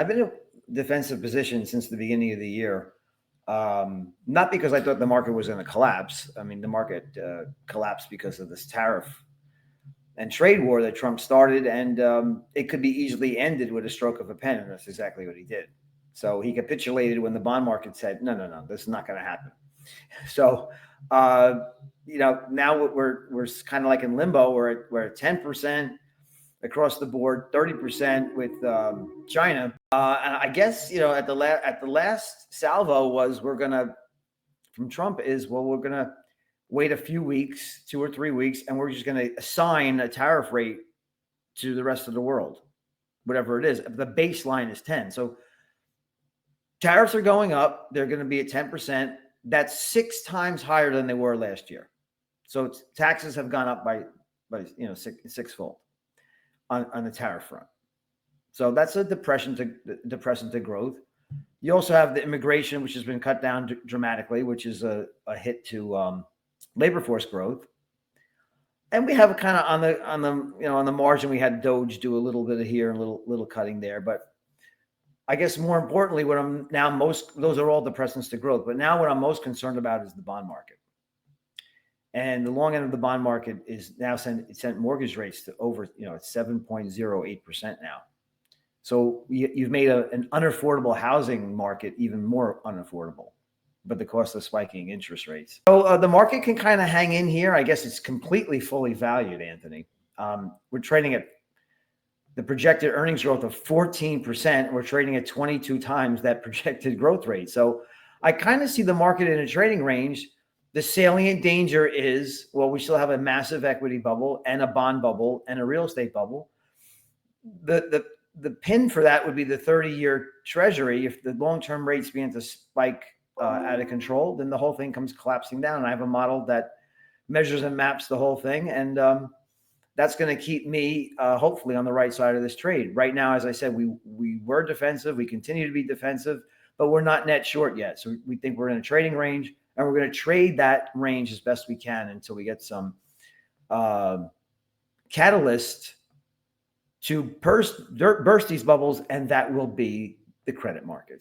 I've been in a defensive position since the beginning of the year. Not because I thought the market was going to collapse. I mean, the market collapsed because of this tariff and trade war that Trump started, and it could be easily ended with a stroke of a pen, and that's exactly what he did. So he capitulated when the bond market said, no, this is not going to happen. So, now we're kind of like in limbo. We're at 10% across the board, 30% with China. And I guess, at the last salvo was from Trump is, well, we're going to wait a few weeks, 2 or 3 weeks, and we're just going to assign a tariff rate to the rest of the world, whatever it is. The baseline is 10. So tariffs are going up. They're going to be at 10%. That's 6 times higher than they were last year. So taxes have gone up by sixfold on the tariff front. So that's a depressant to growth. You also have the immigration, which has been cut down dramatically, which is a hit to labor force growth. And we have kind of on the margin, we had Doge do a little bit of here, a little cutting there. But I guess more importantly, those are all depressants to growth. But now what I'm most concerned about is the bond market. And the long end of the bond market is now sent mortgage rates to over, it's 7.08% now. So you've made an unaffordable housing market even more unaffordable, but the cost of spiking interest rates. So the market can kind of hang in here. I guess it's completely fully valued, Anthony. We're trading at the projected earnings growth of 14%. We're trading at 22 times that projected growth rate. So I kind of see the market in a trading range. The salient danger is, well, we still have a massive equity bubble and a bond bubble and a real estate bubble. The pin for that would be the 30-year treasury. If the long-term rates begin to spike out of control, then the whole thing comes collapsing down. And I have a model that measures and maps the whole thing. And that's going to keep me hopefully on the right side of this trade. Right now, as I said, we were defensive. We continue to be defensive, but we're not net short yet. So we think we're in a trading range, and we're going to trade that range as best we can until we get some catalyst to burst these bubbles, and that will be the credit markets.